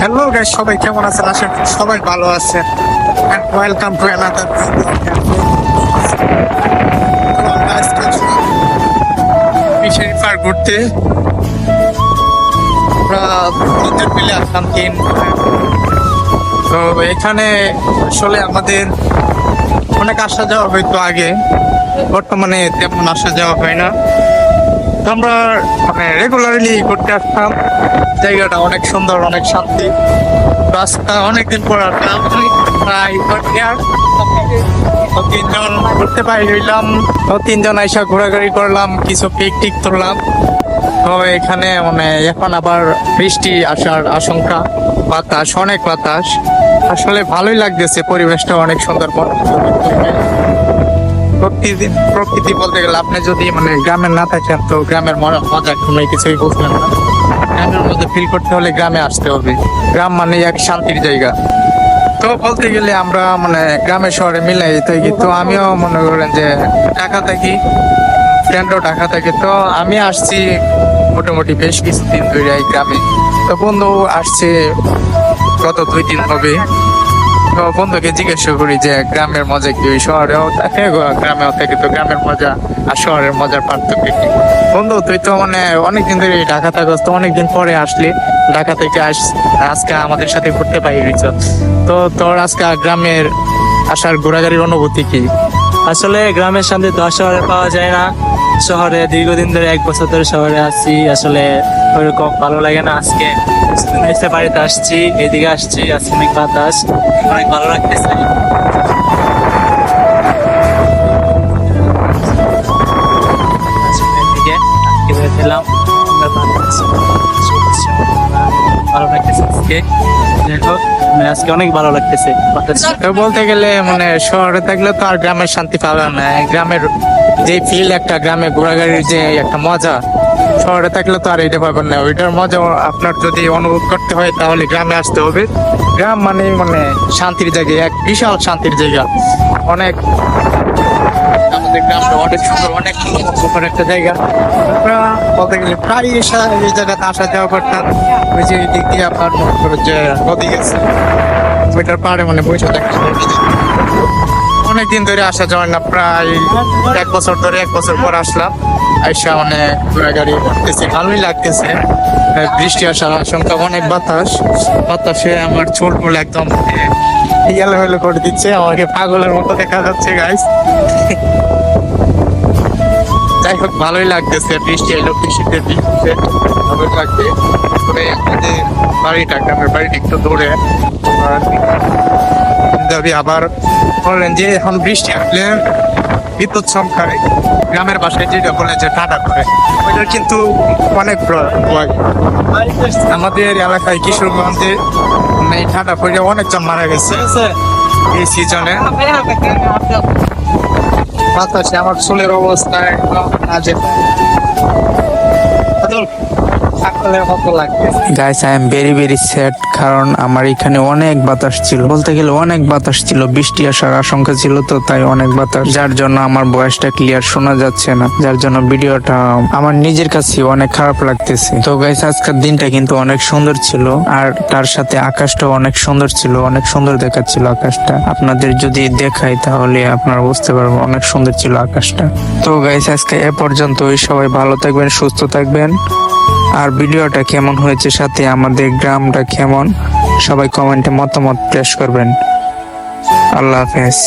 Hello guys, সবাই কেমন আছেন? আশা করি সবাই ভালো আছেন। Welcome to another fishery park ঘুরতে। আমরা তিনজন মিলে আসলাম তো এখানে আসলে আমাদের অনেক আসা যাওয়া হয়তো আগে, বর্তমানে তেমন আসা যাওয়া হয় না। তো আমরা রেগুলারলি ঘুরতে আসতাম। জায়গাটা অনেক সুন্দর, অনেক শান্তি। রাস্তা অনেকদিন পর আসলাম, প্রায় 3জন ঘুরতে পাই হইলাম। 3জন আইসা ঘোরাঘুরি করলাম, কিছু পিকটিক তুললাম। তো এখানে এখন আবার বৃষ্টি আসার আশঙ্কা, বাতাস, অনেক বাতাস। আসলে ভালোই লাগতেছে, পরিবেশটা অনেক সুন্দর। প্রকৃতি বলতে গেলে আপনি যদি গ্রামের না থাকেন তো গ্রামের মজা কোনো কিছুই বুঝবেন না। গ্রামের মধ্যে ফিল করতে হলে গ্রামে আসতে হবে। গ্রাম মানে এক শান্তির জায়গা। তো বলতে গেলে আমরা গ্রামের শহরে মিলাই থাকি। তো আমিও মনে করেন যে ঢাকা থাকি, ফ্রেন্ডও ঢাকা থাকে। তো আমি আসছি মোটামুটি বেশ কিছুদিন ধরে এই গ্রামে। তো বন্ধু আসছে গত 2 দিন হবে। তো বন্ধুকে জিজ্ঞাসা করি যে গ্রামের মজা কি, ওই শহরেও থাকে, গ্রামেও থাকে, তো গ্রামের মজা আর শহরের মজার পার্থক্য কি? বন্ধু তুই তো অনেকদিন ধরে ঢাকা থাকস, তো অনেকদিন পরে আসলি ঢাকা থেকে, আজকে আমাদের সাথে ঘুরতে পারিস। তো তোর আজকে গ্রামের আসার ঘোরাঘুরির অনুভূতি কি? আসলে গ্রামের শান্তি তো শহরে পাওয়া যায় না। শহরে দীর্ঘদিন ধরে 1 বছর ধরে শহরে আছি, আসলে ওইরকম ভালো লাগে না। আজকে এসে বাড়িতে আসছি, এদিকে আসছি, আজকে অনেক বাতাস, অনেক ভালো লাগতেছে। খেলাম, ভালো লাগতেছে আজকে। আজকে অনেক ভালো লাগতেছে। বলতে গেলে শহরে থাকলে তো আর গ্রামের শান্তি পাবে না। গ্রামের যে ফিল, একটা গ্রামে ঘোরাঘুরির যে একটা মজা, শহরে থাকলে তো আর এটা পাবেন না। ওইটার মজা আপনার যদি অনুভব করতে হয় তাহলে গ্রামে আসতে হবে। গ্রাম মানে শান্তির জায়গা, এক বিশাল শান্তির জায়গা। আমাদের গ্রামটা অনেক সুন্দর, অনেক সুন্দর একটা জায়গা। বলতে গেলে প্রায় এই জায়গাতে আসা যাওয়া করতাম। ওই যে দিক দিয়ে আপনার যে নদী গেছে, ওইটার পাড়ে বসে থাকতাম। অনেকদিন ধরে আসা যাওয়া না, প্রায় 1 বছর ধরে, 1 বছর পর আসলাম। আইসা ঘোরাঘুরি করতেছে, ভালোই লাগতেছে। বৃষ্টি আসার আশঙ্কা, অনেক বাতাসে আমার চুলগুলো একদম ইয়েলো করে দিচ্ছে, আমাকে পাগলের মতো দেখা যাচ্ছে গাইস। যাই হোক, ভালোই লাগতেছে। বৃষ্টি এলো, বৃষ্টিতে ভিজতে ভালোই লাগবে। তবে আমাদের গ্রামের বাড়িটা একটু দূরে। আবার বললেন যে এখন বৃষ্টি আসলে বিদ্যুৎ চমকায়, গ্রামের বাসায় যেটা বলে যে টাটা করে, ওইটার কিন্তু অনেক ভয়। আমাদের এলাকায় কিশোরগঞ্জে এই ঠান্ডা পড়ে অনেকজন মারা গেছে এই সিজনে। বাতাসে আমার চুলের অবস্থা একদম আজে। Guys, I am very very sad, কারণ আমার এখানে অনেক বাতাস ছিল, বলতে গেলে অনেক বাতাস ছিল। বৃষ্টি আসার আশঙ্কা ছিল, তো তাই অনেক বাতাস, যার জন্য আমার ভয়েসটা ক্লিয়ার শোনা যাচ্ছে না, যার জন্য ভিডিওটা আমার নিজের কাছে অনেক খারাপ লাগতেছে। তো গাইস, আজকের দিনটা কিন্তু অনেক সুন্দর ছিল, আর তার সাথে আকাশটাও অনেক সুন্দর ছিল, অনেক সুন্দর দেখাচ্ছিল আকাশটা। আপনাদের যদি দেখাই তাহলে আপনারা বুঝতে পারবেন অনেক সুন্দর ছিল আকাশটা। তো গাইস, আজকে এ পর্যন্তই। সবাই ভালো থাকবেন, সুস্থ থাকবেন। আর ভিডিওটা কেমন হয়েছে, সাথে আমাদের গ্রামটা কেমন, সবাই কমেন্টে মতামত প্লেস করবেন। আল্লাহ হাফেজ।